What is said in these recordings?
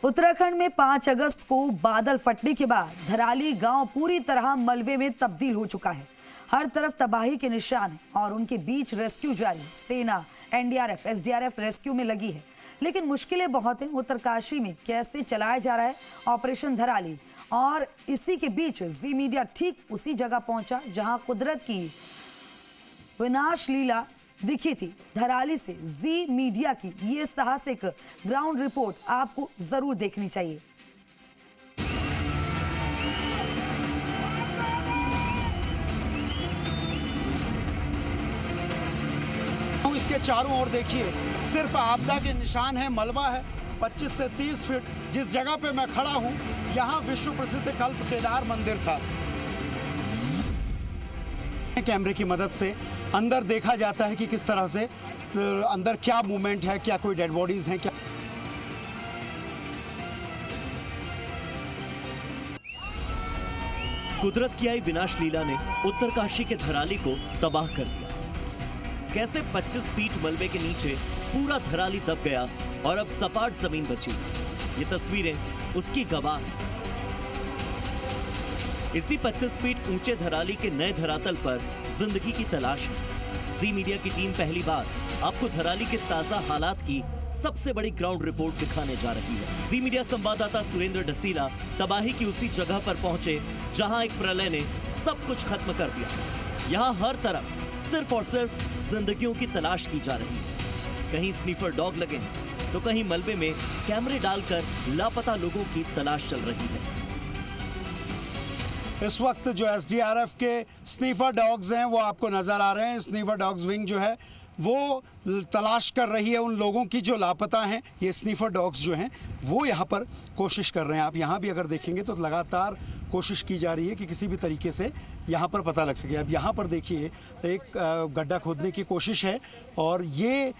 उत्तराखंड में 5 अगस्त को बादल फटने के बाद धराली गांव पूरी तरह मलबे में तब्दील हो चुका है। हर तरफ तबाही के निशान हैं और उनके बीच रेस्क्यू जारी। सेना, एनडीआरएफ, एसडीआरएफ रेस्क्यू में लगी है, लेकिन मुश्किलें बहुत हैं। उत्तरकाशी में कैसे चलाया जा रहा है ऑपरेशन धराली, और इसी के बीच जी मीडिया ठीक उसी जगह पहुंचा जहां कुदरत की विनाश लीला दिखी थी। धराली से जी मीडिया की ये साहसिक ग्राउंड रिपोर्ट आपको जरूर देखनी चाहिए। इसके चारों ओर देखिए, सिर्फ आपदा के निशान है, मलबा है। 25 से 30 फीट जिस जगह पे मैं खड़ा हूं, यहाँ विश्व प्रसिद्ध कल्प केदार मंदिर था। कैमरे की मदद से अंदर देखा जाता है कि किस तरह से अंदर क्या मूवमेंट है, क्या कोई डेड बॉडीज हैं, क्या। कुदरत की आई विनाश लीला ने उत्तरकाशी के धराली को तबाह कर दिया। कैसे 25 फीट मलबे के नीचे पूरा धराली दब गया और अब सपाट जमीन बची। ये तस्वीरें उसकी गवाह हैं। इसी 25 फीट ऊंचे धराली के नए धरातल पर जिंदगी की तलाश है। जी मीडिया की टीम पहली बार आपको धराली के ताजा हालात की सबसे बड़ी ग्राउंड रिपोर्ट दिखाने जा रही है। जी मीडिया संवाददाता सुरेंद्र डसीला तबाही की उसी जगह पर पहुंचे जहां एक प्रलय ने सब कुछ खत्म कर दिया। यहाँ हर तरफ सिर्फ और सिर्फ जिंदगियों की तलाश की जा रही है। कहीं स्नीफर डॉग लगे हैं तो कहीं मलबे में कैमरे डालकर लापता लोगों की तलाश चल रही है। इस वक्त जो एसडीआरएफ के स्नीफर डॉग्स हैं वो आपको नजर आ रहे हैं। स्नीफर डॉग्स विंग जो है वो तलाश कर रही है उन लोगों की जो लापता हैं। ये स्नीफर डॉग्स जो हैं वो यहाँ पर कोशिश कर रहे हैं। आप यहाँ भी अगर देखेंगे तो लगातार कोशिश की जा रही है कि किसी भी तरीके से यहाँ पर पता लग सके। अब यहाँ पर देखिए एक गड्ढा खोदने की कोशिश है, और ये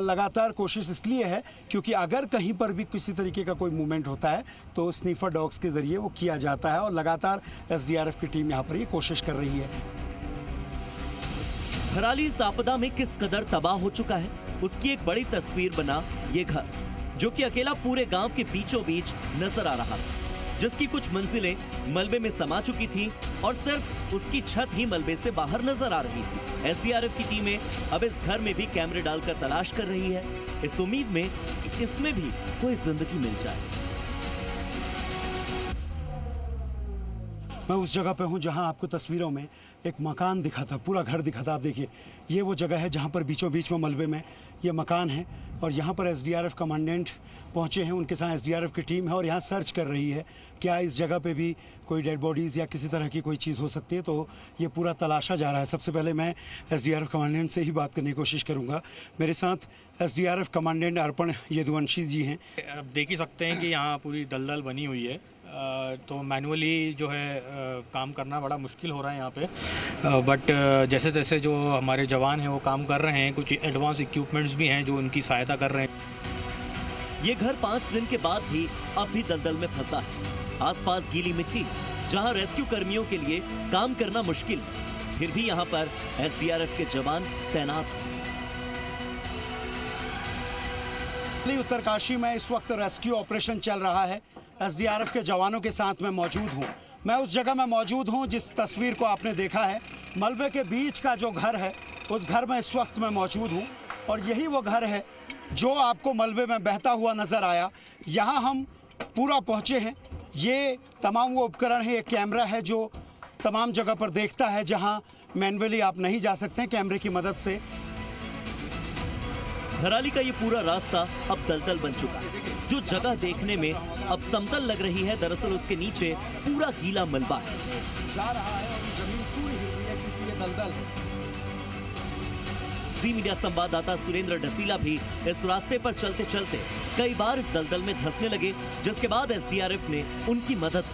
लगातार कोशिश इसलिए है क्योंकि अगर कहीं पर भी किसी तरीके का कोई मूवमेंट होता है तो स्नीफर डॉग्स के ज़रिए वो किया जाता है, और लगातार एसडीआरएफ की टीम यहाँ पर ये कोशिश कर रही है। धराली इस आपदा में किस कदर तबाह हो चुका है, उसकी एक बड़ी तस्वीर बना ये घर, जो कि अकेला पूरे गांव के बीचों बीच नजर आ रहा था, जिसकी कुछ मंजिलें मलबे में समा चुकी थी और सिर्फ उसकी छत ही मलबे से बाहर नजर आ रही थी। एसडीआरएफ की टीमें अब इस घर में भी कैमरे डालकर तलाश कर रही है, इस उम्मीद में कि इसमें भी कोई जिंदगी मिल जाए। मैं उस जगह पे हूँ जहाँ आपको तस्वीरों में एक मकान दिखा था, पूरा घर दिखा था। आप देखिए ये वो जगह है जहाँ पर बीचों बीच में मलबे में ये मकान है, और यहाँ पर एसडीआरएफ कमांडेंट पहुँचे हैं, उनके साथ एसडीआरएफ की टीम है और यहाँ सर्च कर रही है क्या इस जगह पे भी कोई डेड बॉडीज़ या किसी तरह की कोई चीज़ हो सकती है। तो ये पूरा तलाशा जा रहा है। सबसे पहले मैं एसडीआरएफ कमांडेंट से ही बात करने की कोशिश करूँगा। मेरे साथ एसडीआरएफ कमांडेंट अर्पण यदुवंशी जी हैं। आप देख ही सकते हैं कि यहाँ पूरी दलदल बनी हुई है, तो मैनुअली जो है काम करना बड़ा मुश्किल हो रहा है यहाँ पे, बट जैसे जैसे जो हमारे जवान हैं वो काम कर रहे हैं, कुछ एडवांस इक्विपमेंट्स भी हैं जो उनकी सहायता कर रहे हैं। ये घर 5 दिन के बाद भी अब भी दलदल में फंसा है। आसपास गीली मिट्टी, जहां रेस्क्यू कर्मियों के लिए काम करना मुश्किल है, फिर भी यहाँ पर एसडीआरएफ के जवान तैनात हैं। उत्तरकाशी में इस वक्त रेस्क्यू ऑपरेशन चल रहा है। एसडीआरएफ के जवानों के साथ मैं मौजूद हूँ। मैं उस जगह में मौजूद हूँ जिस तस्वीर को आपने देखा है। मलबे के बीच का जो घर है उस घर में इस वक्त मैं मौजूद हूँ, और यही वो घर है जो आपको मलबे में बहता हुआ नज़र आया। यहाँ हम पूरा पहुँचे हैं। ये तमाम वो उपकरण है, एक कैमरा है जो तमाम जगह पर देखता है जहाँ मैनुअली आप नहीं जा सकते हैं। कैमरे की मदद से धराली का ये पूरा रास्ता अब दलदल बन चुका है। जो जगह देखने में अब समतल लग रही है, दरअसल उसके नीचे पूरा गीला मलबा है। जा रहा है और जमीन पूरी हिल रही है क्योंकि ये दलदल है। जी मीडिया संवाददाता सुरेंद्र डसीला भी इस रास्ते पर चलते चलते कई बार इस दलदल में धंसने लगे, जिसके बाद एसडीआरएफ ने उनकी मदद।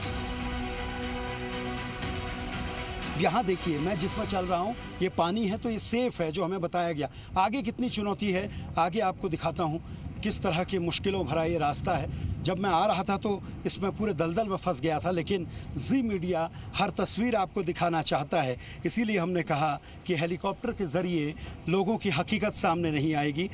यहाँ देखिए मैं जिसमें चल रहा हूँ ये पानी है, तो ये सेफ है जो हमें बताया गया। आगे कितनी चुनौती है आगे आपको दिखाता हूँ, किस तरह की मुश्किलों भरा ये रास्ता है। जब मैं आ रहा था तो इसमें पूरे दलदल में फंस गया था, लेकिन जी मीडिया हर तस्वीर आपको दिखाना चाहता है, इसीलिए हमने कहा कि हेलीकॉप्टर के ज़रिए लोगों की हकीकत सामने नहीं आएगी।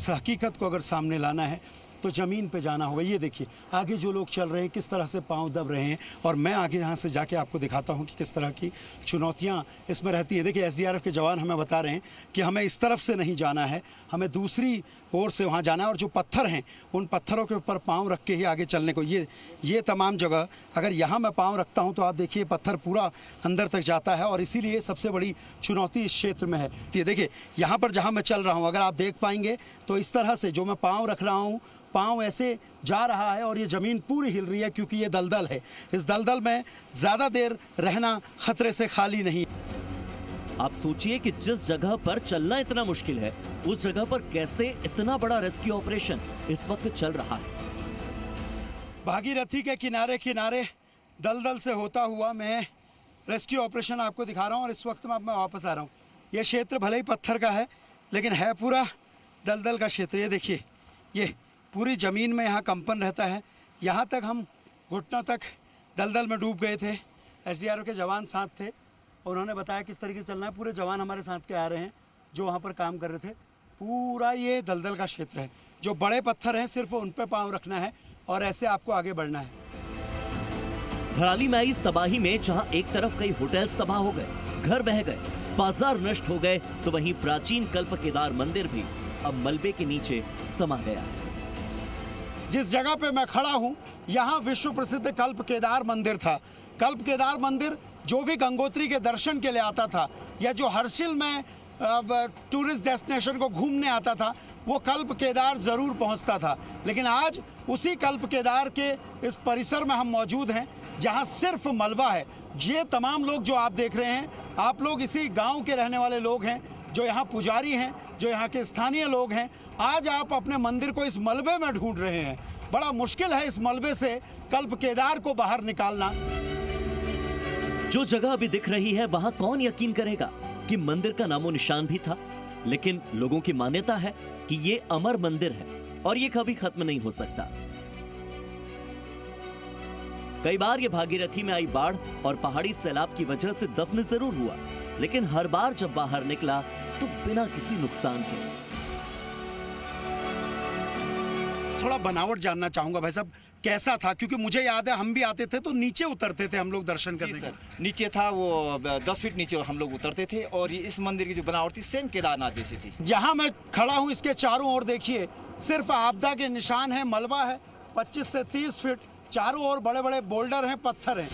हकीकत को अगर सामने लाना है तो ज़मीन पे जाना होगा। ये देखिए आगे जो लोग चल रहे हैं किस तरह से पांव दब रहे हैं, और मैं आगे यहाँ से जाके आपको दिखाता हूँ कि किस तरह की चुनौतियाँ इसमें रहती है। देखिए एसडीआरएफ के जवान हमें बता रहे हैं कि हमें इस तरफ से नहीं जाना है, हमें दूसरी ओर से वहाँ जाना है, और जो पत्थर हैं उन पत्थरों के ऊपर पाँव रख के ही आगे चलने को। ये तमाम जगह अगर यहाँ मैं पाँव रखता हूँ तो आप देखिए पत्थर पूरा अंदर तक जाता है, और इसीलिए सबसे बड़ी चुनौती इस क्षेत्र में है। ये देखिए यहाँ पर जहाँ मैं चल रहा हूँ, अगर आप देख पाएंगे तो इस तरह से जो मैं पाँव रख रहा हूँ, पाँव ऐसे जा रहा है और ये ज़मीन पूरी हिल रही है, क्योंकि ये दलदल है। इस दलदल में ज़्यादा देर रहना खतरे से खाली नहीं। आप सोचिए कि जिस जगह पर चलना इतना मुश्किल है, उस जगह पर कैसे इतना बड़ा रेस्क्यू ऑपरेशन इस वक्त चल रहा है। भागीरथी के किनारे किनारे दलदल से होता हुआ मैं रेस्क्यू ऑपरेशन आपको दिखा रहा हूँ, और इस वक्त मैं वापस आ रहा हूँ। ये क्षेत्र भले ही पत्थर का है, लेकिन है पूरा दलदल का क्षेत्र। ये देखिए ये पूरी ज़मीन में यहाँ कंपन रहता है। यहाँ तक हम घुटनों तक दलदल में डूब गए थे। एसडीआरएफ के जवान साथ थे, और उन्होंने बताया किस तरीके से चलना है। पूरे जवान हमारे साथ के आ रहे हैं जो वहाँ पर काम कर रहे थे। पूरा ये दलदल का क्षेत्र है, जो बड़े पत्थर हैं सिर्फ उन पे पाँव रखना है और ऐसे आपको आगे बढ़ना है। धराली में आई इस तबाही में जहां एक तरफ कई होटल्स तबाह हो गए, घर बह गए, बाजार नष्ट हो गए, तो वहीं प्राचीन कल्प केदार मंदिर भी अब मलबे के नीचे समा गया है। जिस जगह पे मैं खड़ा हूँ यहाँ विश्व प्रसिद्ध कल्प केदार मंदिर था। कल्प केदार मंदिर जो भी गंगोत्री के दर्शन के लिए आता था, या जो हर्षिल में टूरिस्ट डेस्टिनेशन को घूमने आता था, वो कल्प केदार ज़रूर पहुंचता था। लेकिन आज उसी कल्प केदार के इस परिसर में हम मौजूद हैं, जहां सिर्फ मलबा है। ये तमाम लोग जो आप देख रहे हैं, आप लोग इसी गांव के रहने वाले लोग हैं, जो यहाँ पुजारी हैं, जो यहाँ के स्थानीय लोग हैं। आज आप अपने मंदिर को इस मलबे में ढूंढ रहे हैं। बड़ा मुश्किल है इस मलबे से कल्प केदार को बाहर निकालना। जो जगह अभी दिख रही है वहां कौन यकीन करेगा कि मंदिर का नामो निशान भी था। लेकिन लोगों की मान्यता है कि ये अमर मंदिर है और ये कभी खत्म नहीं हो सकता। कई बार ये भागीरथी में आई बाढ़ और पहाड़ी सैलाब की वजह से दफन जरूर हुआ, लेकिन हर बार जब बाहर निकला तो बिना किसी नुकसान के। थोड़ा बनावट जानना चाहूंगा भाई साहब, कैसा था? क्योंकि मुझे याद है हम भी आते थे तो नीचे उतरते थे हम लोग दर्शन करने के। नीचे था वो 10 फीट नीचे हम लोग उतरते थे, और ये इस मंदिर की जो बनावट थी सेम केदारनाथ जैसी थी। जहां मैं खड़ा हूं इसके चारों ओर देखिए सिर्फ आपदा के निशान है, मलबा है 25 से 30 फीट, चारों ओर बड़े बड़े बोल्डर हैं, पत्थर हैं।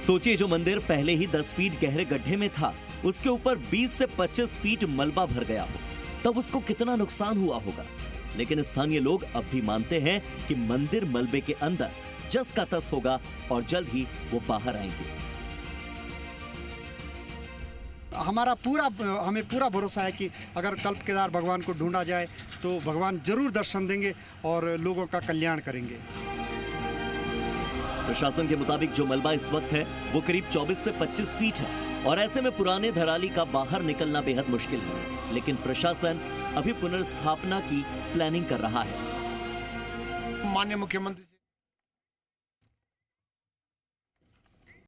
सोचिए जो मंदिर पहले ही 10 फीट गहरे गड्ढे में था, उसके ऊपर 20 से 25 फीट मलबा भर गया हो, तब उसको कितना नुकसान हुआ होगा। लेकिन स्थानीय लोग अब भी मानते हैं कि मंदिर मलबे के अंदर जस का तस होगा और जल्द ही वो बाहर आएंगे। हमें पूरा भरोसा है कि अगर कल्प केदार भगवान को ढूंढा जाए तो भगवान जरूर दर्शन देंगे और लोगों का कल्याण करेंगे। प्रशासन के मुताबिक जो मलबा इस वक्त है वो करीब 24 से 25 फीट है, और ऐसे में पुराने धराली का बाहर निकलना बेहद मुश्किल है। लेकिन प्रशासन अभी पुनर्स्थापना की प्लानिंग कर रहा है। माननीय मुख्यमंत्री